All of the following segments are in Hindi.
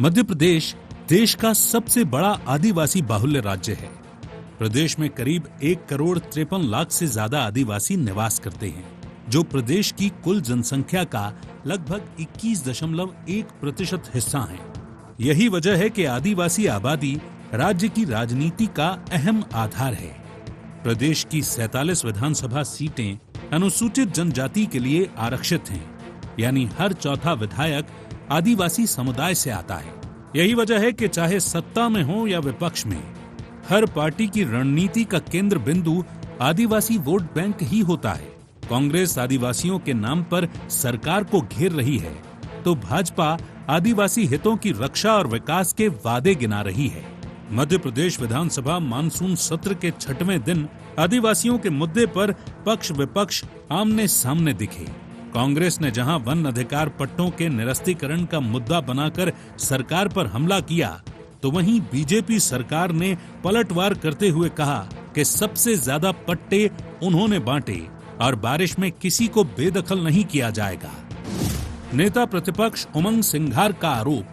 मध्य प्रदेश देश का सबसे बड़ा आदिवासी बाहुल्य राज्य है। प्रदेश में करीब 1,53,00,000 से ज्यादा आदिवासी निवास करते हैं, जो प्रदेश की कुल जनसंख्या का लगभग 21.1% हिस्सा है। यही वजह है कि आदिवासी आबादी राज्य की राजनीति का अहम आधार है। प्रदेश की 47 विधानसभा सीटें अनुसूचित जनजाति के लिए आरक्षित हैं, यानी हर चौथा विधायक आदिवासी समुदाय से आता है। यही वजह है कि चाहे सत्ता में हो या विपक्ष में, हर पार्टी की रणनीति का केंद्र बिंदु आदिवासी वोट बैंक ही होता है। कांग्रेस आदिवासियों के नाम पर सरकार को घेर रही है, तो भाजपा आदिवासी हितों की रक्षा और विकास के वादे गिना रही है। मध्य प्रदेश विधानसभा मानसून सत्र के 6वें दिन आदिवासियों के मुद्दे पर पक्ष विपक्ष आमने सामने दिखे। कांग्रेस ने जहां वन अधिकार पट्टों के निरस्तीकरण का मुद्दा बनाकर सरकार पर हमला किया, तो वहीं बीजेपी सरकार ने पलटवार करते हुए कहा कि सबसे ज्यादा पट्टे उन्होंने बांटे और बारिश में किसी को बेदखल नहीं किया जाएगा। नेता प्रतिपक्ष उमंग सिंघार का आरोप,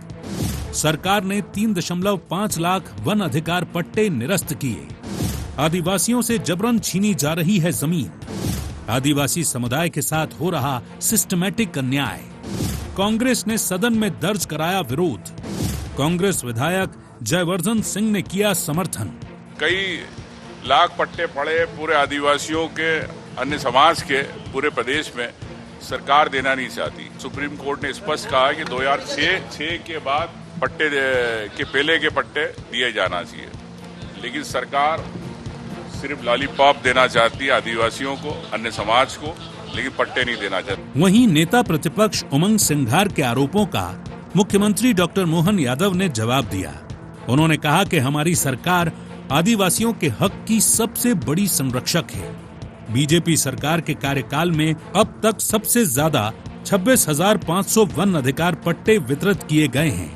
सरकार ने 3.5 लाख वन अधिकार पट्टे निरस्त किए। आदिवासियों से जबरन छीनी जा रही है जमीन। आदिवासी समुदाय के साथ हो रहा सिस्टमैटिक अन्याय। कांग्रेस ने सदन में दर्ज कराया विरोध। कांग्रेस विधायक जयवर्धन सिंह ने किया समर्थन। कई लाख पट्टे पड़े पूरे आदिवासियों के, अन्य समाज के पूरे प्रदेश में, सरकार देना नहीं चाहती। सुप्रीम कोर्ट ने स्पष्ट कहा कि 2006 के बाद पट्टे के पहले के पट्टे दिए जाना चाहिए, लेकिन सरकार सिर्फ लॉलीपॉप देना चाहती है आदिवासियों को, अन्य समाज को, लेकिन पट्टे नहीं देना चाहती। वहीं नेता प्रतिपक्ष उमंग सिंघार के आरोपों का मुख्यमंत्री डॉक्टर मोहन यादव ने जवाब दिया। उन्होंने कहा कि हमारी सरकार आदिवासियों के हक की सबसे बड़ी संरक्षक है। बीजेपी सरकार के कार्यकाल में अब तक सबसे ज्यादा 26,500 वन अधिकार पट्टे वितरित किए गए हैं।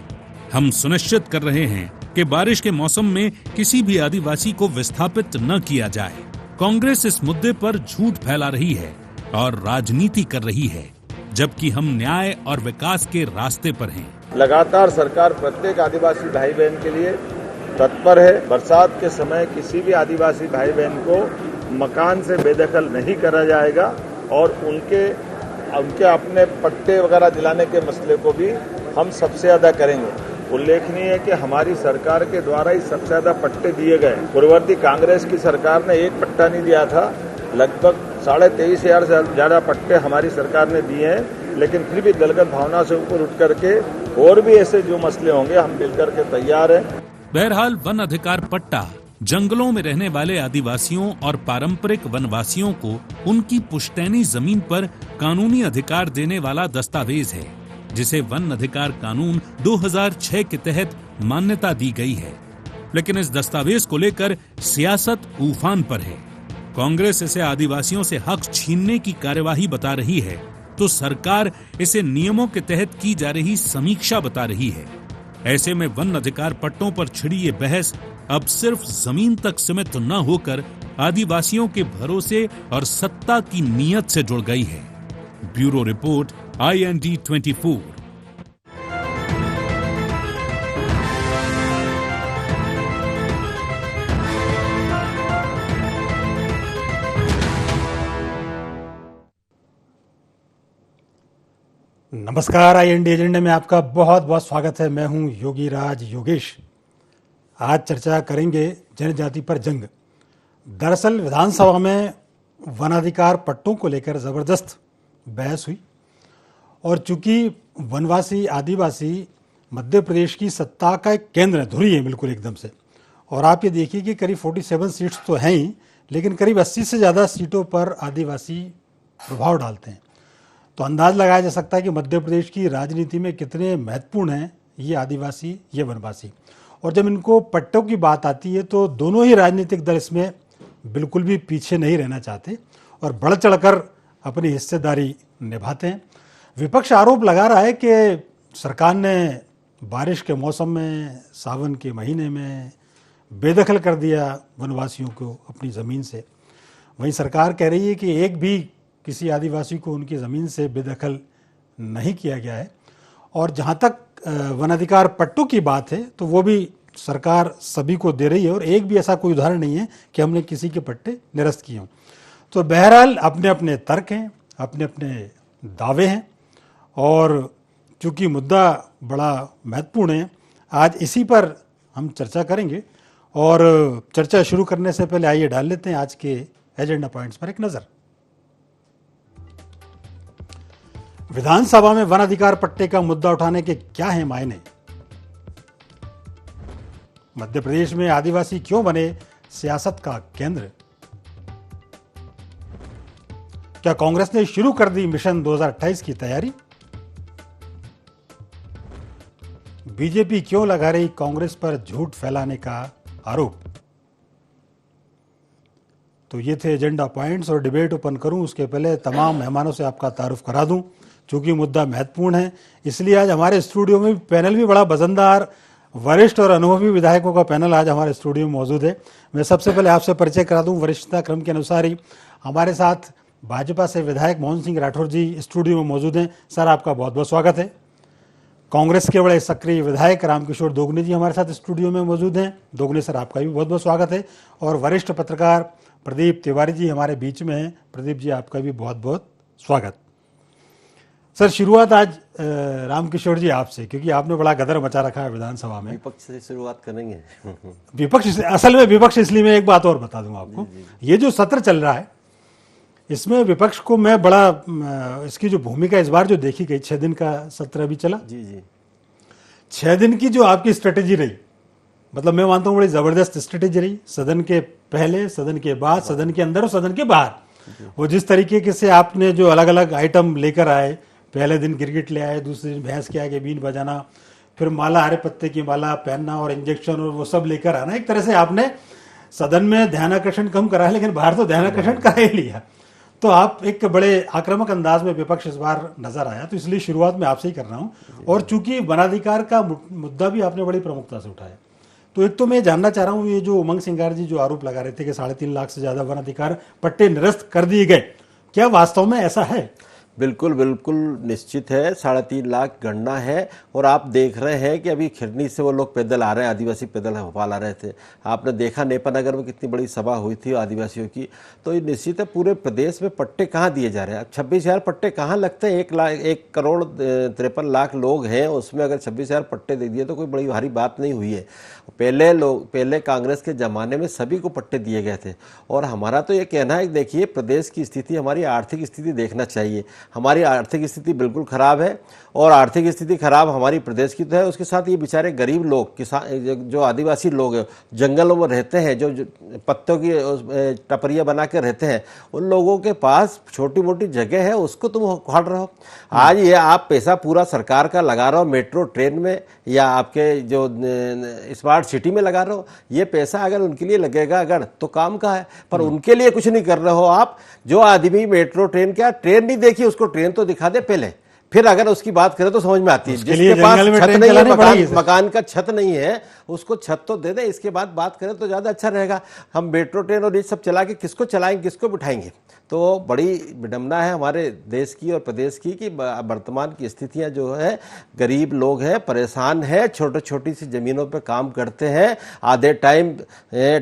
हम सुनिश्चित कर रहे हैं कि बारिश के मौसम में किसी भी आदिवासी को विस्थापित न किया जाए। कांग्रेस इस मुद्दे पर झूठ फैला रही है और राजनीति कर रही है, जबकि हम न्याय और विकास के रास्ते पर हैं। लगातार सरकार प्रत्येक आदिवासी भाई बहन के लिए तत्पर है। बरसात के समय किसी भी आदिवासी भाई बहन को मकान से बेदखल नहीं करा जाएगा और उनके अपने पट्टे वगैरह दिलाने के मसले को भी हम सबसे ज्यादा करेंगे। उल्लेखनीय है कि हमारी सरकार के द्वारा ही सबसे ज्यादा पट्टे दिए गए। पूर्ववर्ती कांग्रेस की सरकार ने एक पट्टा नहीं दिया था। लगभग 23,500 से ज्यादा पट्टे हमारी सरकार ने दिए हैं, लेकिन फिर भी दलगत भावना से ऊपर उठ करके और भी ऐसे जो मसले होंगे हम मिलकर के तैयार हैं। बहरहाल वन अधिकार पट्टा जंगलों में रहने वाले आदिवासियों और पारंपरिक वनवासियों को उनकी पुश्तैनी जमीन पर कानूनी अधिकार देने वाला दस्तावेज है, जिसे वन अधिकार कानून 2006 के तहत मान्यता दी गई है। लेकिन इस दस्तावेज को लेकर सियासत उफान पर है। कांग्रेस इसे आदिवासियों से हक छीनने की कार्यवाही बता रही है, तो सरकार इसे नियमों के तहत की जा रही समीक्षा बता रही है। ऐसे में वन अधिकार पट्टों पर छिड़ी ये बहस अब सिर्फ जमीन तक सीमित न होकर आदिवासियों के भरोसे और सत्ता की नीयत से जुड़ गई है। Bureau report, IND 24। नमस्कार, IND एजेंडे में आपका बहुत बहुत स्वागत है। मैं हूं योगी राज योगेश। आज चर्चा करेंगे जनजाति पर जंग। दरअसल विधानसभा में वनाधिकार पट्टों को लेकर जबरदस्त बहस हुई और चूंकि वनवासी आदिवासी मध्य प्रदेश की सत्ता का एक केंद्र है, धुरी है बिल्कुल एकदम से। और आप ये देखिए कि करीब 47 सीट्स तो हैं ही, लेकिन करीब 80 से ज़्यादा सीटों पर आदिवासी प्रभाव डालते हैं। तो अंदाज लगाया जा सकता है कि मध्य प्रदेश की राजनीति में कितने महत्वपूर्ण हैं ये आदिवासी, ये वनवासी। और जब इनको पट्टों की बात आती है तो दोनों ही राजनीतिक दल इसमें बिल्कुल भी पीछे नहीं रहना चाहते और बढ़ चढ़कर अपनी हिस्सेदारी निभाते हैं। विपक्ष आरोप लगा रहा है कि सरकार ने बारिश के मौसम में, सावन के महीने में बेदखल कर दिया वनवासियों को अपनी ज़मीन से। वहीं सरकार कह रही है कि एक भी किसी आदिवासी को उनकी ज़मीन से बेदखल नहीं किया गया है। और जहाँ तक वनाधिकार पट्टों की बात है तो वो भी सरकार सभी को दे रही है और एक भी ऐसा कोई उदाहरण नहीं है कि हमने किसी के पट्टे निरस्त किए हों। तो बहरहाल अपने अपने तर्क हैं, अपने अपने दावे हैं और चूंकि मुद्दा बड़ा महत्वपूर्ण है, आज इसी पर हम चर्चा करेंगे। और चर्चा शुरू करने से पहले आइए डाल लेते हैं आज के एजेंडा पॉइंट्स पर एक नज़र। विधानसभा में वन अधिकार पट्टे का मुद्दा उठाने के क्या हैं मायने? मध्य प्रदेश में आदिवासी क्यों बने सियासत का केंद्र? क्या कांग्रेस ने शुरू कर दी मिशन 2028 की तैयारी? बीजेपी क्यों लगा रही कांग्रेस पर झूठ फैलाने का आरोप? तो ये थे एजेंडा पॉइंट्स और डिबेट ओपन करूं उसके पहले तमाम मेहमानों से आपका तारुफ करा दूं। चूंकि मुद्दा महत्वपूर्ण है इसलिए आज हमारे स्टूडियो में पैनल भी बड़ा वजनदार, वरिष्ठ और अनुभवी विधायकों का पैनल आज हमारे स्टूडियो में मौजूद है। मैं सबसे पहले आपसे परिचय करा दूं, वरिष्ठता क्रम के अनुसार ही हमारे साथ भाजपा से विधायक मोहन सिंह राठौर जी स्टूडियो में मौजूद हैं। सर, आपका बहुत बहुत स्वागत है। कांग्रेस के बड़े सक्रिय विधायक रामकिशोर दोगने जी हमारे साथ स्टूडियो में मौजूद हैं। दोगने सर, आपका भी बहुत बहुत स्वागत है। और वरिष्ठ पत्रकार प्रदीप तिवारी जी हमारे बीच में हैं। प्रदीप जी, आपका भी बहुत बहुत स्वागत। सर, शुरुआत आज रामकिशोर जी आपसे, क्योंकि आपने बड़ा गदर मचा रखा है विधानसभा में। विपक्ष से शुरुआत करेंगे। विपक्ष, असल में विपक्ष, इसलिए मैं एक बात और बता दूं आपको। ये जो सत्र चल रहा है इसमें विपक्ष को मैं बड़ा, इसकी जो भूमिका इस बार जो देखी गई, 6 दिन का सत्र अभी चला जी जी, 6 दिन की जो आपकी स्ट्रेटेजी रही, मतलब मैं मानता हूँ बड़ी जबरदस्त स्ट्रेटेजी रही। सदन के पहले, सदन के बाद, सदन के अंदर और सदन के बाहर। वो जिस तरीके से आपने जो अलग अलग आइटम लेकर आए, पहले दिन क्रिकेट ले आए, दूसरे दिन भैंस के आगे बीन बजाना, फिर माला, हरे पत्ते की माला पहनना और इंजेक्शन और वो सब लेकर आना। एक तरह से आपने सदन में ध्यानाकर्षण कम करा है लेकिन बाहर तो ध्यानाकर्षण करा ही लिया। तो आप एक बड़े आक्रामक अंदाज में विपक्ष इस बार नजर आया। तो इसलिए शुरुआत में आपसे ही कर रहा हूं। और चूंकि वनाधिकार का मुद्दा भी आपने बड़ी प्रमुखता से उठाया, तो एक तो मैं जानना चाह रहा हूं, ये जो उमंग सिंगार जी जो आरोप लगा रहे थे कि 3.5 लाख से ज्यादा वनाधिकार पट्टे निरस्त कर दिए गए, क्या वास्तव में ऐसा है? बिल्कुल बिल्कुल निश्चित है। 3.5 लाख गणना है। और आप देख रहे हैं कि अभी खिरनी से वो लोग पैदल आ रहे हैं, आदिवासी पैदल भोपाल आ रहे थे। आपने देखा नेपानगर में कितनी बड़ी सभा हुई थी आदिवासियों की। तो ये निश्चित है पूरे प्रदेश में पट्टे कहाँ दिए जा रहे हैं। अब 26,000 पट्टे कहाँ लगते हैं? 1 करोड़ 53 लाख लोग हैं, उसमें अगर 26,000 पट्टे दे दिए तो कोई बड़ी भारी बात नहीं हुई है। पहले कांग्रेस के ज़माने में सभी को पट्टे दिए गए थे। और हमारा तो ये कहना है कि देखिए, प्रदेश की स्थिति, हमारी आर्थिक स्थिति देखना चाहिए। हमारी आर्थिक स्थिति बिल्कुल खराब है और आर्थिक स्थिति खराब हमारी प्रदेश की तो है, उसके साथ ये बेचारे गरीब लोग, किसान, जो आदिवासी लोग हैं, जंगलों में रहते हैं, जो पत्तों की टपरियाँ बना कर रहते हैं, उन लोगों के पास छोटी मोटी जगह है, उसको तुम उखाड़ रहे हो। आज ये आप पैसा पूरा सरकार का लगा रहे हो मेट्रो ट्रेन में या आपके जो स्मार्ट सिटी में लगा रहे हो। ये पैसा अगर उनके लिए लगेगा अगर तो काम का है, पर उनके लिए कुछ नहीं कर रहे हो आप। जो आदमी मेट्रो ट्रेन, क्या ट्रेन नहीं देखी उसको ट्रेन तो दिखा दे पहले, फिर अगर उसकी बात करें तो समझ में आती है। जिसके पास छत नहीं है, मकान का छत नहीं है, उसको छत तो दे दे, इसके बाद बात करें तो ज्यादा अच्छा रहेगा। हम मेट्रो ट्रेन और ये सब चला के किसको चलाएंगे, किसको बिठाएंगे? तो बड़ी विडंबना है हमारे देश की और प्रदेश की कि वर्तमान की स्थितियां जो है, गरीब लोग हैं, परेशान हैं, छोटी सी जमीनों पे काम करते हैं। आधे टाइम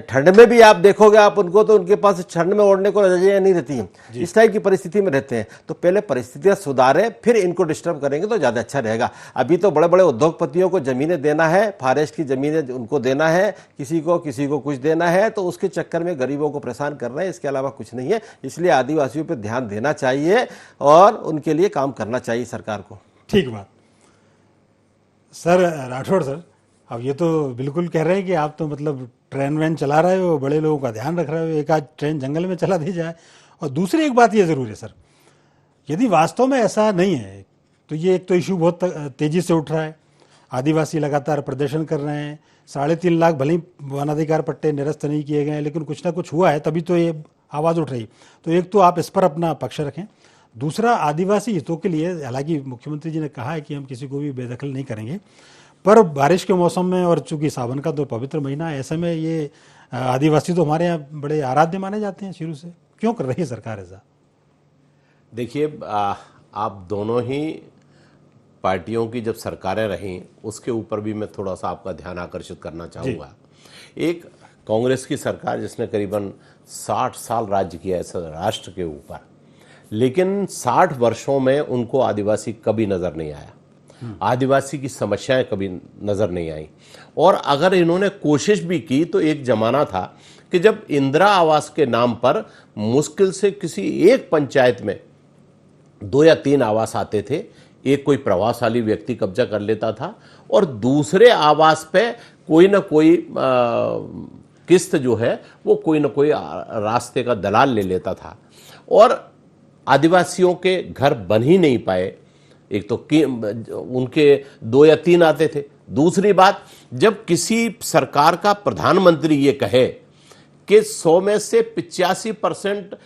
ठंड में भी आप देखोगे आप उनको, तो उनके पास ठंड में ओढ़ने को रजाइयां नहीं रहती हैं, इस टाइप की परिस्थिति में रहते हैं। तो पहले परिस्थितियां सुधारें, फिर इनको डिस्टर्ब करेंगे तो ज़्यादा अच्छा रहेगा। अभी तो बड़े बड़े उद्योगपतियों को ज़मीनें देना है, फॉरेस्ट की ज़मीनें उनको देना है, किसी को कुछ देना है, तो उसके चक्कर में गरीबों को परेशान कर रहे हैं। इसके अलावा कुछ नहीं है। इसलिए आदिवासियों पर ध्यान देना चाहिए और उनके लिए काम करना चाहिए सरकार को। ठीक बात। सर राठौड़ सर, अब ये तो बिल्कुल कह रहे हैं कि आप तो मतलब ट्रेन वैन चला रहे हो, बड़े लोगों का ध्यान रख रहे हो, एक आध ट्रेन जंगल में चला दी जाए। और दूसरी एक बात ये ज़रूर है सर, यदि वास्तव में ऐसा नहीं है तो ये एक तो इशू बहुत तेज़ी से उठ रहा है, आदिवासी लगातार प्रदर्शन कर रहे हैं, 3.5 लाख भले ही वनाधिकार पट्टे निरस्त नहीं किए गए हैं, लेकिन कुछ ना कुछ हुआ है तभी तो ये आवाज़ उठ रही। तो एक तो आप इस पर अपना पक्ष रखें, दूसरा आदिवासी हितों के लिए, हालांकि मुख्यमंत्री जी ने कहा है कि हम किसी को भी बेदखल नहीं करेंगे, पर बारिश के मौसम में और चूंकि सावन का तो पवित्र महीना है, ऐसे में ये आदिवासी तो हमारे यहाँ बड़े आराध्य माने जाते हैं शुरू से। क्यों कर रही है सरकार ऐसा? देखिए, आप दोनों ही पार्टियों की जब सरकारें रहीं उसके ऊपर भी मैं थोड़ा सा आपका ध्यान आकर्षित करना चाहूँगा। एक कांग्रेस की सरकार जिसने करीबन 60 साल राज्य किया इस राष्ट्र के ऊपर, लेकिन 60 वर्षों में उनको आदिवासी कभी नज़र नहीं आया, आदिवासी की समस्याएं कभी नज़र नहीं आई। और अगर इन्होंने कोशिश भी की तो एक ज़माना था कि जब इंदिरा आवास के नाम पर मुश्किल से किसी एक पंचायत में 2 या 3 आवास आते थे, एक कोई प्रभावशाली व्यक्ति कब्जा कर लेता था और दूसरे आवास पे कोई ना कोई किस्त जो है वो कोई ना कोई रास्ते का दलाल ले लेता था और आदिवासियों के घर बन ही नहीं पाए। एक तो उनके 2 या 3 आते थे। दूसरी बात, जब किसी सरकार का प्रधानमंत्री ये कहे कि 100 में से 85%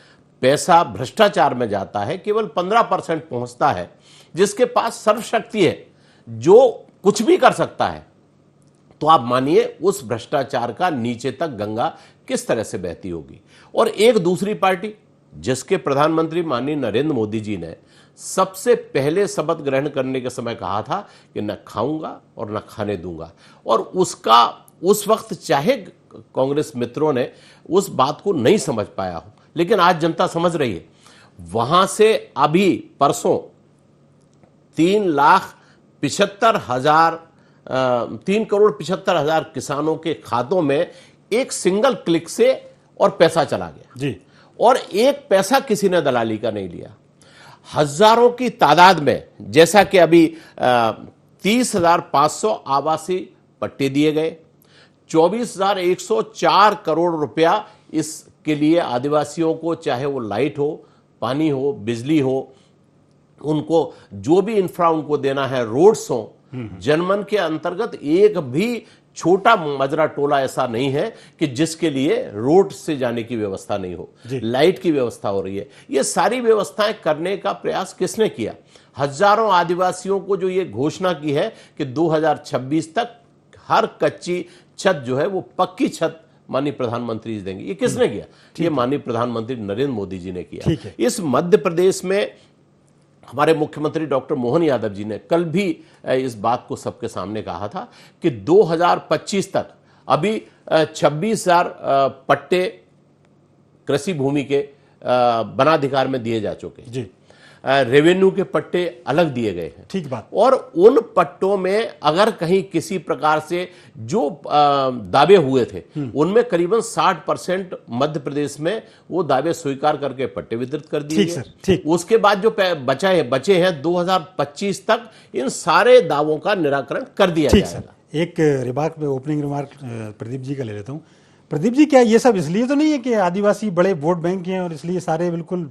पैसा भ्रष्टाचार में जाता है, केवल 15% पहुंचता है, जिसके पास सर्वशक्ति है, जो कुछ भी कर सकता है, तो आप मानिए उस भ्रष्टाचार का नीचे तक गंगा किस तरह से बहती होगी। और एक दूसरी पार्टी जिसके प्रधानमंत्री माननीय नरेंद्र मोदी जी ने सबसे पहले शपथ ग्रहण करने के समय कहा था कि न खाऊंगा और न खाने दूंगा, और उसका उस वक्त चाहे कांग्रेस मित्रों ने उस बात को नहीं समझ पाया हो, लेकिन आज जनता समझ रही है। वहां से अभी परसों 3,75,000 किसानों के खातों में एक सिंगल क्लिक से और पैसा चला गया जी, और एक पैसा किसी ने दलाली का नहीं लिया। हजारों की तादाद में, जैसा कि अभी 30,500 आवासीय पट्टे दिए गए, 24,104 करोड़ रुपया इसके लिए आदिवासियों को, चाहे वो लाइट हो, पानी हो, बिजली हो, उनको जो भी इंफ्रा उनको देना है, रोड्स हो। जनमन के अंतर्गत एक भी छोटा मजरा टोला ऐसा नहीं है कि जिसके लिए रोड से जाने की व्यवस्था नहीं हो, लाइट की व्यवस्था हो रही है। ये सारी व्यवस्थाएं करने का प्रयास किसने किया? हजारों आदिवासियों को जो ये घोषणा की है कि 2026 तक हर कच्ची छत जो है वो पक्की छत माननीय प्रधानमंत्री देंगे, ये किसने किया? ये माननीय प्रधानमंत्री नरेंद्र मोदी जी ने किया। इस मध्य प्रदेश में हमारे मुख्यमंत्री डॉक्टर मोहन यादव जी ने कल भी इस बात को सबके सामने कहा था कि 2025 तक अभी 26,000 पट्टे कृषि भूमि के वनाधिकार में दिए जा चुके हैं जी। रेवेन्यू के पट्टे अलग दिए गए हैं, ठीक बात। और उन पट्टों में अगर कहीं किसी प्रकार से जो दावे हुए थे उनमें करीबन 60% मध्य प्रदेश में वो दावे स्वीकार करके पट्टे वितरित कर दिए गए। ठीक। उसके बाद जो बचे हैं 2025 तक इन सारे दावों का निराकरण कर दिया जाएगा। एक रिमार्क में ओपनिंग रिमार्क प्रदीप जी का ले लेता हूँ। प्रदीप जी, क्या ये सब इसलिए तो नहीं है कि आदिवासी बड़े वोट बैंक हैं और इसलिए सारे बिल्कुल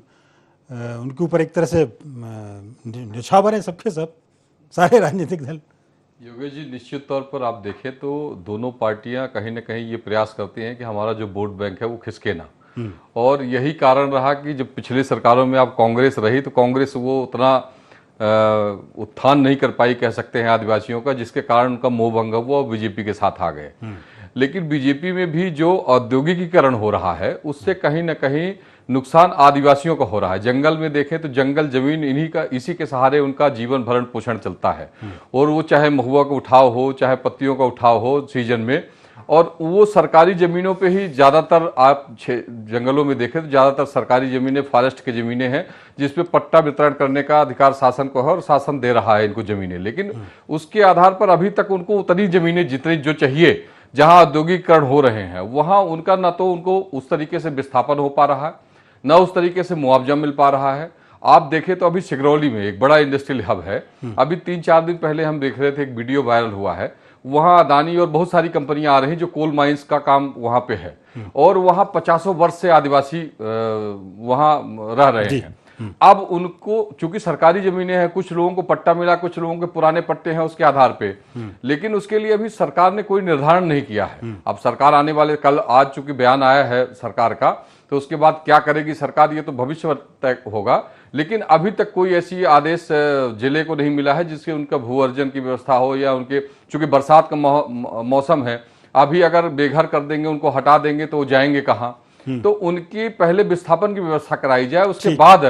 उनके ऊपर एक तरह से न्यौछावर है सबके सब, सारे राजनीतिक दल? योगेश जी, निश्चित तौर पर आप देखें तो दोनों पार्टियां कहीं ना कहीं ये प्रयास करती हैं कि हमारा जो वोट बैंक है वो खिसके ना, और यही कारण रहा कि जब पिछली सरकारों में आप कांग्रेस रही तो कांग्रेस वो उतना उत्थान नहीं कर पाई, कह सकते हैं, आदिवासियों का, जिसके कारण उनका मोह भंग हुआ और बीजेपी के साथ आ गए। लेकिन बीजेपी में भी जो औद्योगिकीकरण हो रहा है उससे कहीं ना कहीं नुकसान आदिवासियों का हो रहा है। जंगल में देखें तो जंगल जमीन इसी के सहारे उनका जीवन भरण पोषण चलता है, और वो चाहे महुआ का उठाव हो, चाहे पत्तियों का उठाव हो सीजन में, और वो सरकारी जमीनों पे ही ज्यादातर, आप जंगलों में देखें तो ज्यादातर सरकारी जमीनें फॉरेस्ट की जमीनें हैं जिसपे पट्टा वितरण करने का अधिकार शासन को है और शासन दे रहा है इनको जमीनें। लेकिन उसके आधार पर अभी तक उनको उतनी जमीनें जितनी जो चाहिए, जहां औद्योगिकरण हो रहे हैं वहां उनका न तो उनको उस तरीके से विस्थापन हो पा रहा है, न उस तरीके से मुआवजा मिल पा रहा है। आप देखें तो अभी सिगरौली में एक बड़ा इंडस्ट्रियल हब है, अभी 3-4 दिन पहले हम देख रहे थे, एक वीडियो वायरल हुआ है, वहां अदानी और बहुत सारी कंपनियां आ रही हैं जो कोल माइंस का काम वहां पे है, और वहां 50 वर्ष से आदिवासी वहां रह रहे हैं। अब उनको चूंकि सरकारी जमीनें हैं, कुछ लोगों को पट्टा मिला, कुछ लोगों के पुराने पट्टे हैं उसके आधार पे, लेकिन उसके लिए अभी सरकार ने कोई निर्धारण नहीं किया है। अब सरकार आने वाले आज चूंकि बयान आया है सरकार का, तो उसके बाद क्या करेगी सरकार ये तो भविष्य तय होगा, लेकिन अभी तक कोई ऐसी आदेश जिले को नहीं मिला है जिससे उनका भू अर्जन की व्यवस्था हो, या उनके चूंकि बरसात का मौसम है, अभी अगर बेघर कर देंगे, उनको हटा देंगे तो वो जाएंगे कहाँ? तो उनकी पहले विस्थापन की व्यवस्था कराई जाए, उसके बाद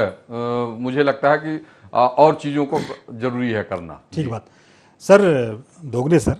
मुझे लगता है कि और चीज़ों को जरूरी है करना। ठीक बात। सर दोगरे सर,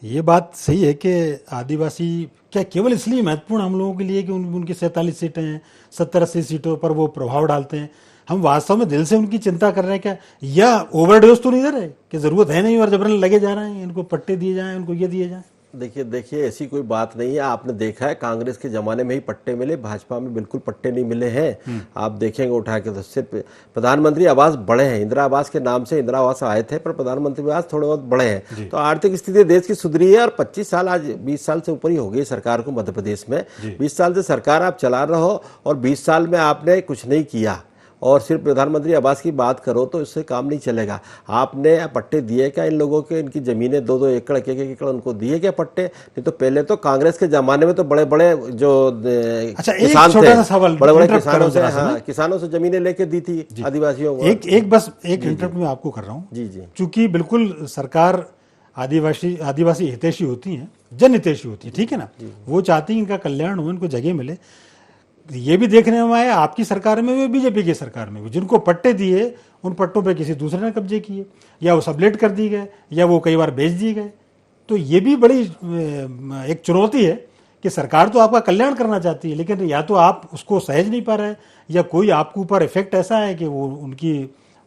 ये बात सही है कि आदिवासी क्या केवल इसलिए महत्वपूर्ण हम लोगों के लिए कि उनकी 47 सीटें हैं, 70-80 सीटों पर वो प्रभाव डालते हैं, हम वास्तव में दिल से उनकी चिंता कर रहे हैं क्या, या ओवरडोज तो नहीं दे रहे कि जरूरत है नहीं और जबरन लगे जा रहे हैं, इनको पट्टे दिए जाएं, उनको ये दिए जाएं? देखिए ऐसी कोई बात नहीं है। आपने देखा है कांग्रेस के जमाने में ही पट्टे मिले, भाजपा में बिल्कुल पट्टे नहीं मिले हैं। आप देखेंगे उठा के तो सिर्फ प्रधानमंत्री आवास बड़े हैं, इंदिरा आवास के नाम से इंदिरा आवास आए थे, पर प्रधानमंत्री आवास थोड़े बहुत बड़े हैं। तो आर्थिक स्थिति देश की सुधरी है और 25 साल, आज 20 साल से ऊपर ही हो गई सरकार को मध्य प्रदेश में। 20 साल से सरकार आप चला रहे हो और 20 साल में आपने कुछ नहीं किया और सिर्फ प्रधानमंत्री आवास की बात करो तो इससे काम नहीं चलेगा। आपने पट्टे दिए क्या इन लोगों के? इनकी जमीनें 2-2 एकड़, 1-1 एकड़ उनको दिए क्या पट्टे? नहीं तो पहले तो कांग्रेस के जमाने में तो बड़े बड़े जो किसान थे, बड़े बड़े किसानों से, हाँ, किसानों से जमीनें लेके दी थी आदिवासियों को। एक इंटरप्ट में आपको कर रहा हूँ जी जी, चूंकि बिल्कुल सरकार आदिवासी हितैषी होती हैं, जन हितैषी होती है, ठीक है ना, वो चाहती है इनका कल्याण हो, इनको जगह मिले। ये भी देखने में आया आपकी सरकार में भी, बीजेपी की सरकार में भी, जिनको पट्टे दिए उन पट्टों पे किसी दूसरे ने कब्जे किए, या वो सबलेट कर दिए गए, या वो कई बार बेच दिए गए। तो ये भी बड़ी एक चुनौती है कि सरकार तो आपका कल्याण करना चाहती है, लेकिन या तो आप उसको सहज नहीं पा रहे, या कोई आपके ऊपर इफेक्ट ऐसा है कि वो उनकी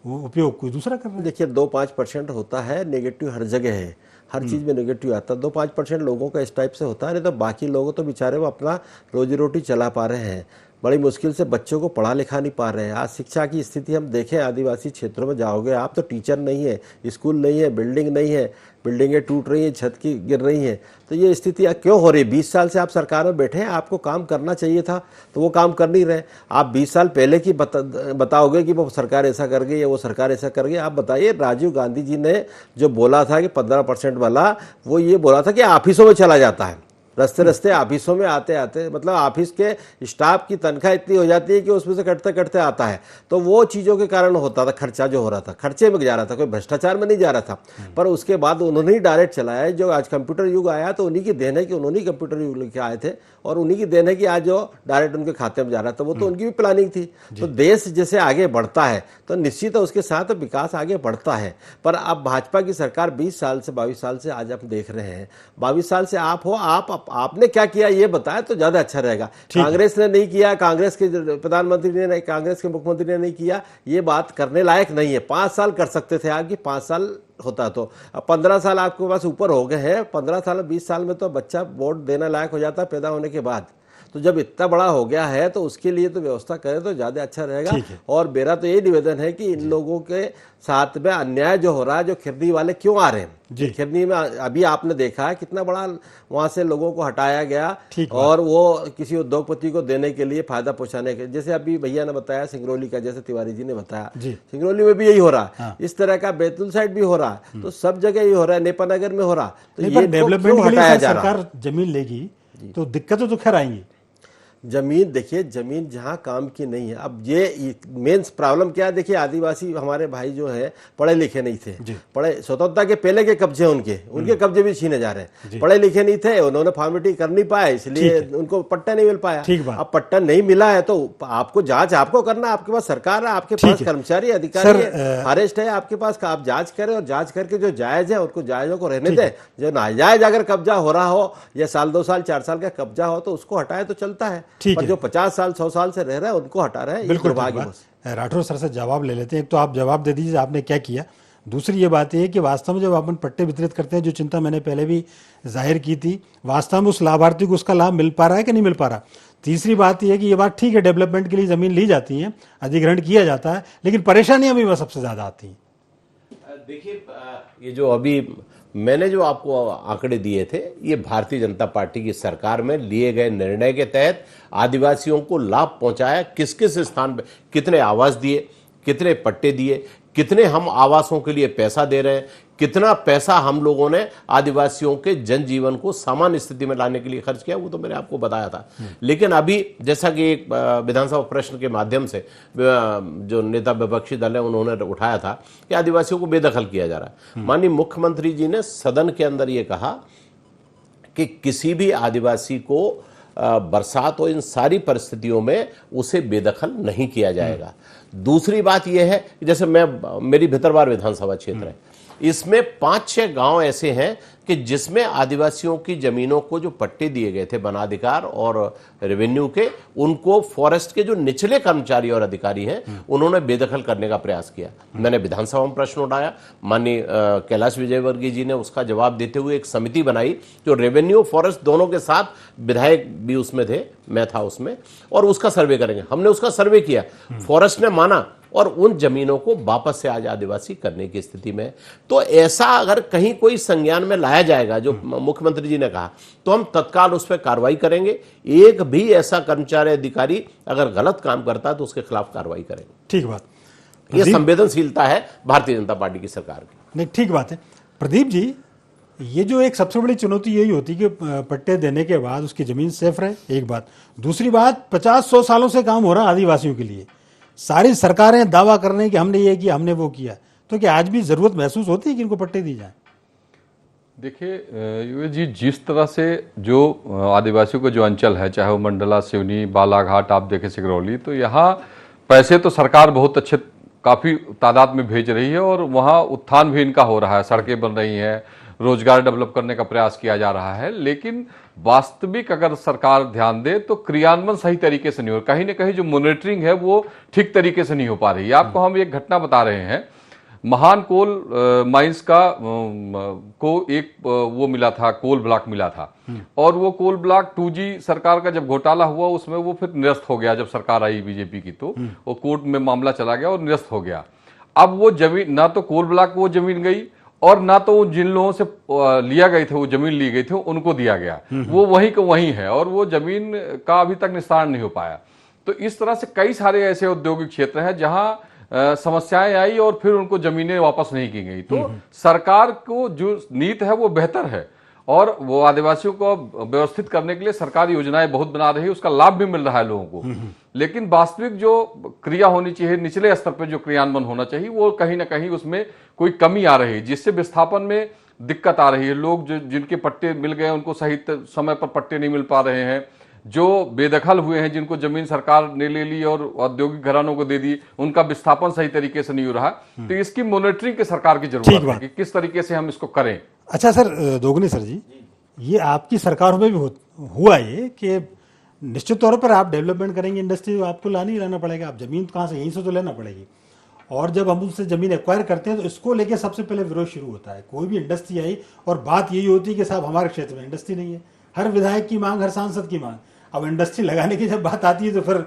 उपयोग कोई दूसरा कर रहा है। देखिए 2-5% होता है, नेगेटिव हर जगह है, हर चीज़ में नेगेटिव आता है। 2-5% लोगों का इस टाइप से होता है, नहीं तो बाकी लोगों तो बेचारे वो अपना रोजी रोटी चला पा रहे हैं, बड़ी मुश्किल से बच्चों को पढ़ा लिखा नहीं पा रहे हैं। आज शिक्षा की स्थिति हम देखें, आदिवासी क्षेत्रों में जाओगे आप तो टीचर नहीं है, स्कूल नहीं है, बिल्डिंग नहीं है, बिल्डिंगें टूट रही हैं, छत की गिर रही हैं। तो ये स्थितियाँ क्यों हो रही है? 20 साल से आप सरकार में बैठे हैं, आपको काम करना चाहिए था, तो वो काम कर नहीं रहे। आप 20 साल पहले की बताओगे कि वो सरकार ऐसा कर गई या वो सरकार ऐसा कर गई। आप बताइए, राजीव गांधी जी ने जो बोला था कि 15% वाला, वो ये बोला था कि ऑफिसों में चला जाता है, रस्ते रस्ते ऑफिसों में आते आते, मतलब ऑफिस के स्टाफ की तनख्वाह इतनी हो जाती है कि उसमें से कटते कटते आता है। तो वो चीज़ों के कारण होता था, खर्चा जो हो रहा था, खर्चे में जा रहा था, कोई भ्रष्टाचार में नहीं जा रहा था। पर उसके बाद उन्होंने ही डायरेक्ट चलाया। जो आज कंप्यूटर युग आया तो उन्हीं की देन है कि उन्होंने कंप्यूटर युग लेके आए थे, और उन्हीं की देन है कि आज जो डायरेक्ट उनके खाते में जा रहा था, वो तो उनकी भी प्लानिंग थी। तो देश जैसे आगे बढ़ता है तो निश्चित है उसके साथ विकास आगे बढ़ता है। पर अब भाजपा की सरकार 20 साल से 22 साल से आज आप देख रहे हैं, 22 साल से आप हो, आपने क्या किया ये बताया तो ज्यादा अच्छा रहेगा। कांग्रेस ने नहीं किया, कांग्रेस के प्रधानमंत्री ने नहीं, कांग्रेस के मुख्यमंत्री ने नहीं किया, ये बात करने लायक नहीं है। 5 साल कर सकते थे आपकी, 5 साल होता तो। अब 15 साल आपके पास ऊपर हो गए हैं, 15 साल 20 साल में तो बच्चा वोट देने लायक हो जाता है पैदा होने के बाद। तो जब इतना बड़ा हो गया है तो उसके लिए तो व्यवस्था करें तो ज़्यादा अच्छा रहेगा। और मेरा तो यही निवेदन है कि इन लोगों के साथ में अन्याय जो हो रहा है, जो खिरनी वाले क्यों आ रहे हैं, खिरनी में अभी आपने देखा है कितना बड़ा वहां से लोगों को हटाया गया, और वो किसी उद्योगपति को देने के लिए, फायदा पहुंचाने के, जैसे अभी भैया ने बताया सिंगरौली का, जैसे तिवारी जी ने बताया, सिंगरौली में भी यही हो रहा है। इस तरह का बैतूल साइड भी हो रहा है, तो सब जगह ही हो रहा है, नेपानगर में हो रहा। तो ये डेवलपमेंट के लिए सरकार जमीन लेगी तो दिक्कतें तो खैर आएंगी। जमीन देखिए, जमीन जहाँ काम की नहीं है। अब ये मेन प्रॉब्लम क्या है, देखिए आदिवासी हमारे भाई जो है पढ़े लिखे नहीं थे, पढ़े स्वतंत्रता के पहले के कब्जे उनके कब्जे भी छीने जा रहे हैं। पढ़े लिखे नहीं थे, उन्होंने फॉर्मेलिटी कर नहीं पाए, इसलिए उनको पट्टा नहीं मिल पाया। अब पट्टा नहीं मिला है तो आपको जांच आपको करना, आपके पास सरकार है, आपके पास कर्मचारी अधिकारी अरेस्ट है, आपके पास आप जांच करें, और जांच करके जो जायज है उनको जायजों को रहने दें। जो नाजायज अगर कब्जा हो रहा हो या साल 2 साल 4 साल का कब्जा हो तो उसको हटाए तो चलता है, पर जो 50 साल 100 साल से रह रहे हैं उनको हटा रहे हैं। बिल्कुल राठौर सर से जवाब ले लेते हैं। एक तो आप जवाब दे दीजिए आपने क्या किया, दूसरी ये बात है कि वास्तव में जब अपन पट्टे वितरित करते हैं, जो चिंता मैंने पहले भी जाहिर की थी, वास्तव में उस लाभार्थी को उसका लाभ मिल पा रहा है कि नहीं मिल पा रहा। तीसरी बात यह है कि ये बात ठीक है, डेवलपमेंट के लिए जमीन ली जाती है, अधिग्रहण किया जाता है, लेकिन परेशानियां भी सबसे ज्यादा आती हैं। देखिए ये जो अभी मैंने जो आपको आंकड़े दिए थे, ये भारतीय जनता पार्टी की सरकार में लिए गए निर्णय के तहत आदिवासियों को लाभ पहुंचाया। किस किस स्थान पे कितने आवास दिए, कितने पट्टे दिए, कितने हम आवासों के लिए पैसा दे रहे हैं, कितना पैसा हम लोगों ने आदिवासियों के जनजीवन को सामान्य स्थिति में लाने के लिए खर्च किया, वो तो मैंने आपको बताया था। लेकिन अभी जैसा कि एक विधानसभा प्रश्न के माध्यम से जो नेता विपक्षी दल है उन्होंने उठाया था कि आदिवासियों को बेदखल किया जा रहा है। माननीय मुख्यमंत्री जी ने सदन के अंदर ये कहा कि किसी भी आदिवासी को बरसात हो, इन सारी परिस्थितियों में उसे बेदखल नहीं किया जाएगा। दूसरी बात यह है कि जैसे मेरी भितरवार विधानसभा क्षेत्र है, इसमें 5-6 गांव ऐसे हैं कि जिसमें आदिवासियों की जमीनों को जो पट्टे दिए गए थे वनाधिकार और रेवेन्यू के, उनको फॉरेस्ट के जो निचले कर्मचारी और अधिकारी हैं उन्होंने बेदखल करने का प्रयास किया। मैंने विधानसभा में प्रश्न उठाया, माननीय कैलाश विजयवर्गीय जी ने उसका जवाब देते हुए एक समिति बनाई जो रेवेन्यू फॉरेस्ट दोनों के साथ, विधायक भी उसमें थे, मैं था उसमें, और उसका सर्वे करेंगे। हमने उसका सर्वे किया, फॉरेस्ट ने माना और उन जमीनों को वापस से आज आदिवासी करने की स्थिति में। तो ऐसा अगर कहीं कोई संज्ञान में लाया जाएगा, जो मुख्यमंत्री जी ने कहा, तो हम तत्काल उस पर कार्रवाई करेंगे। एक भी ऐसा कर्मचारी अधिकारी अगर गलत काम करता है तो उसके खिलाफ कार्रवाई करेंगे। ठीक बात, ये संवेदनशीलता है भारतीय जनता पार्टी की सरकार की। नहीं, ठीक बात है। प्रदीप जी, ये जो एक सबसे बड़ी चुनौती यही होती है कि पट्टे देने के बाद उसकी जमीन सेफ रहे, एक बात। दूसरी बात, 50-100 सालों से काम हो रहा है आदिवासियों के लिए, सारी सरकारें दावा कर रही हैं कि हमने ये किया, हमने वो किया, तो क्या आज भी जरूरत महसूस होती है कि इनको पट्टे दी जाए? देखिए युवेश जी, जिस तरह से जो आदिवासियों का जो अंचल है, चाहे वो मंडला, सिवनी, बालाघाट, आप देखें सिगरौली, तो यहाँ पैसे तो सरकार बहुत अच्छे काफ़ी तादाद में भेज रही है और वहाँ उत्थान भी इनका हो रहा है, सड़कें बन रही हैं, रोजगार डेवलप करने का प्रयास किया जा रहा है। लेकिन वास्तविक अगर सरकार ध्यान दे तो क्रियान्वयन सही तरीके से नहीं हो, कहीं ना कहीं जो मॉनिटरिंग है वो ठीक तरीके से नहीं हो पा रही है। आपको हम एक घटना बता रहे हैं, महान कोल माइंस का को एक वो मिला था, कोल ब्लॉक मिला था, और वो कोल ब्लॉक 2G सरकार का जब घोटाला हुआ उसमें वो फिर निरस्त हो गया। जब सरकार आई बीजेपी की तो वो कोर्ट में मामला चला गया और निरस्त हो गया। अब वो जमीन, ना तो कोल ब्लॉक वो जमीन गई और ना तो जिन लोगों से लिया गए थे, वो जमीन ली गई थी, उनको दिया गया, वो वहीं का वहीं है और वो जमीन का अभी तक निस्तारण नहीं हो पाया। तो इस तरह से कई सारे ऐसे औद्योगिक क्षेत्र हैं जहां समस्याएं आई और फिर उनको जमीनें वापस नहीं की गई। तो सरकार को जो नीति है वो बेहतर है और वो आदिवासियों को व्यवस्थित करने के लिए सरकारी योजनाएं बहुत बना रही है, उसका लाभ भी मिल रहा है लोगों को। लेकिन वास्तविक जो क्रिया होनी चाहिए, निचले स्तर पर जो क्रियान्वयन होना चाहिए, वो कहीं ना कहीं उसमें कोई कमी आ रही है, जिससे विस्थापन में दिक्कत आ रही है। लोग जो जिनके पट्टे मिल गए उनको सही समय पर पट्टे नहीं मिल पा रहे हैं, जो बेदखल हुए हैं, जिनको जमीन सरकार ने ले ली और औद्योगिक घरानों को दे दी, उनका विस्थापन सही तरीके से नहीं हो रहा। तो इसकी मॉनिटरिंग की सरकार की जरूरत है कि किस तरीके से हम इसको करें। अच्छा सर, दोगुनी सर जी, ये आपकी सरकारों में भी हुआ ये कि निश्चित तौर पर आप डेवलपमेंट करेंगे, इंडस्ट्री आपको लाना पड़ेगा, आप जमीन कहाँ से, यहीं से तो लेना पड़ेगी। और जब हम उससे जमीन एक्वायर करते हैं तो इसको लेके सबसे पहले विरोध शुरू होता है। कोई भी इंडस्ट्री आई और बात यही होती है कि साहब हमारे क्षेत्र में इंडस्ट्री नहीं है, हर विधायक की मांग, हर सांसद की मांग। अब इंडस्ट्री लगाने की जब बात आती है तो फिर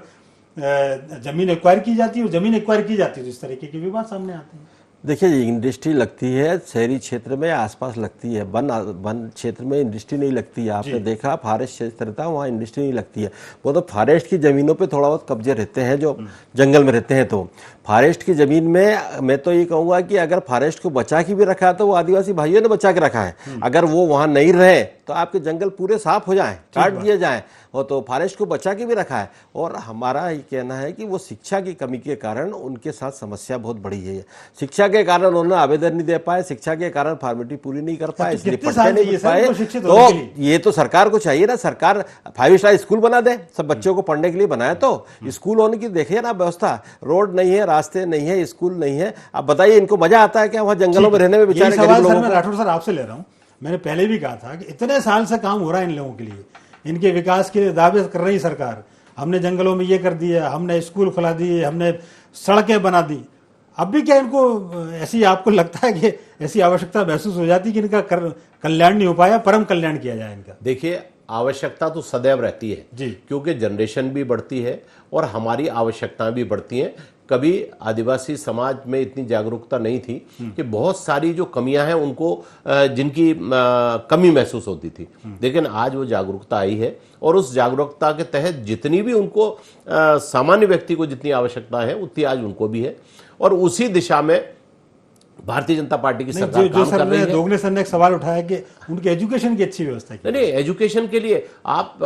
जमीन एक्वायर की जाती है, और जमीन एक्वायर की जाती है तो इस तरीके की विवाद सामने आते हैं। देखिए, इंडस्ट्री लगती है शहरी क्षेत्र में आसपास लगती है, वन क्षेत्र में इंडस्ट्री नहीं लगती है। आपने देखा फॉरेस्ट क्षेत्र था, वहाँ इंडस्ट्री नहीं लगती है। वो तो फॉरेस्ट की ज़मीनों पे थोड़ा बहुत कब्जे रहते हैं जो जंगल में रहते हैं। तो फॉरेस्ट की ज़मीन में मैं तो ये कहूँगा कि अगर फॉरेस्ट को बचा के भी रखा है तो वो आदिवासी भाइयों ने बचा के रखा है। अगर वो वहाँ नहीं रहे तो आपके जंगल पूरे साफ हो जाएं, काट दिए जाएं, वो तो फॉरेस्ट को बचा के भी रखा है। और हमारा ये कहना है कि वो शिक्षा की कमी के कारण उनके साथ समस्या बहुत बड़ी है। शिक्षा के कारण उन्होंने आवेदन नहीं दे पाए, शिक्षा के कारण फॉर्मेलिटी पूरी नहीं कर पाए, इसलिए पट्टे नहीं मिल पाए। तो ये तो सरकार को चाहिए ना, सरकार 5 स्टार स्कूल बना दे, सब बच्चों को पढ़ने के लिए बनाया। तो स्कूल होने की देखिए ना व्यवस्था, रोड नहीं है, रास्ते नहीं है, स्कूल नहीं है। अब बताइए इनको मजा आता है क्या वहाँ जंगलों में रहने में? बेचारे गरीब लोगों को। राठौर सर आपसे ले रहा हूँ, मैंने पहले भी कहा था कि इतने साल से काम हो रहा है इन लोगों के लिए, इनके विकास के दावे कर रही सरकार, हमने जंगलों में ये कर दिया, हमने स्कूल खुला दिए, हमने सड़कें बना दी। अब भी क्या इनको ऐसी, आपको लगता है कि ऐसी आवश्यकता महसूस हो जाती है कि इनका कल्याण नहीं हो पाया, परम कल्याण किया जाए इनका? देखिए, आवश्यकता तो सदैव रहती है जी, क्योंकि जनरेशन भी बढ़ती है और हमारी आवश्यकताएं भी बढ़ती हैं। कभी आदिवासी समाज में इतनी जागरूकता नहीं थी कि बहुत सारी जो कमियां हैं उनको, जिनकी कमी महसूस होती थी, लेकिन आज वो जागरूकता आई है और उस जागरूकता के तहत जितनी भी उनको सामान्य व्यक्ति को जितनी आवश्यकता है उतनी आज उनको भी है। और उसी दिशा में भारतीय जनता पार्टी की नहीं, सरकार जो काम सर कर रही ने है। दोगुले सर ने एक सवाल उठाया कि उनके एजुकेशन की अच्छी व्यवस्था की। नहीं, एजुकेशन के लिए आप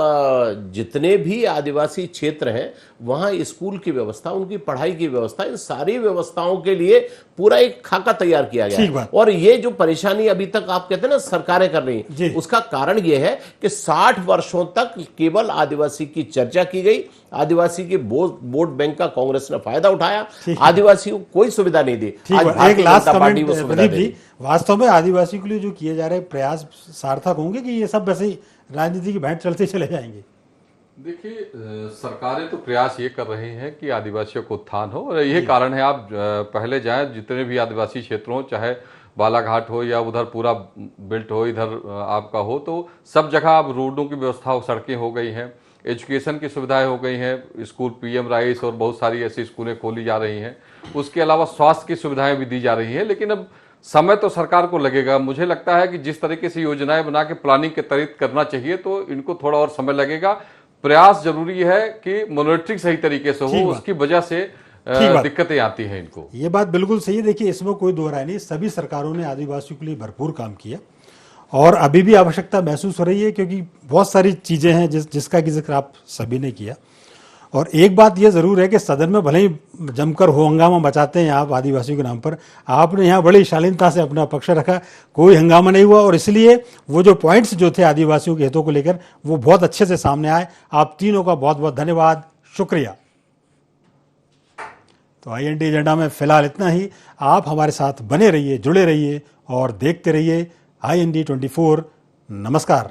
जितने भी आदिवासी क्षेत्र हैं वहां स्कूल की व्यवस्था, उनकी पढ़ाई की व्यवस्था, इन सारी व्यवस्थाओं के लिए पूरा एक खाका तैयार किया गया ठीक है। बात। और ये जो परेशानी अभी तक आप कहते हैं ना सरकारें कर रही जी। हैं, उसका कारण ये है कि 60 वर्षों तक केवल आदिवासी की चर्चा की गई, आदिवासी के वोट बैंक का कांग्रेस ने फायदा उठाया, आदिवासियों को कोई सुविधा नहीं दी। ठीक आज है, भारतीय एक लास्ट जनता पार्टी कमेंट वो सुविधा प्रदीप दे जी, रही। वास्तव में आदिवासी के लिए जो किए जा रहे प्रयास सार्थक होंगे कि ये सब वैसे ही राजनीति की भेंट चलते चले जाएंगे? देखिए, सरकारें तो प्रयास ये कर रही हैं कि आदिवासियों को उत्थान हो, और यही कारण है आप पहले जाएं जितने भी आदिवासी क्षेत्रों, चाहे बालाघाट हो या उधर पूरा बेल्ट हो, इधर आपका हो, तो सब जगह अब रोडों की व्यवस्था हो, सड़कें हो गई हैं, एजुकेशन की सुविधाएं हो गई हैं, स्कूल पीएम राइस और बहुत सारी ऐसी स्कूलें खोली जा रही हैं। उसके अलावा स्वास्थ्य की सुविधाएं भी दी जा रही हैं। लेकिन अब समय तो सरकार को लगेगा। मुझे लगता है कि जिस तरीके से योजनाएं बना के प्लानिंग के तहत करना चाहिए, तो इनको थोड़ा और समय लगेगा। प्रयास जरूरी है कि मॉनिटरिंग सही तरीके से हो, उसकी वजह से दिक्कतें आती हैं इनको। ये बात बिल्कुल सही है। देखिए, इसमें कोई दो राय नहीं, सभी सरकारों ने आदिवासियों के लिए भरपूर काम किया और अभी भी आवश्यकता महसूस हो रही है, क्योंकि बहुत सारी चीजें हैं जिसका कि जिक्र आप सभी ने किया। और एक बात यह जरूर है कि सदन में भले ही जमकर हो हंगामा मचाते हैं आप आदिवासियों के नाम पर, आपने यहाँ बड़ी शालीनता से अपना पक्ष रखा, कोई हंगामा नहीं हुआ, और इसलिए वो जो पॉइंट्स जो थे आदिवासियों के हितों को लेकर वो बहुत अच्छे से सामने आए। आप तीनों का बहुत बहुत धन्यवाद, शुक्रिया। तो IND एजेंडा में फिलहाल इतना ही। आप हमारे साथ बने रहिए, जुड़े रहिए और देखते रहिए IND 24। नमस्कार।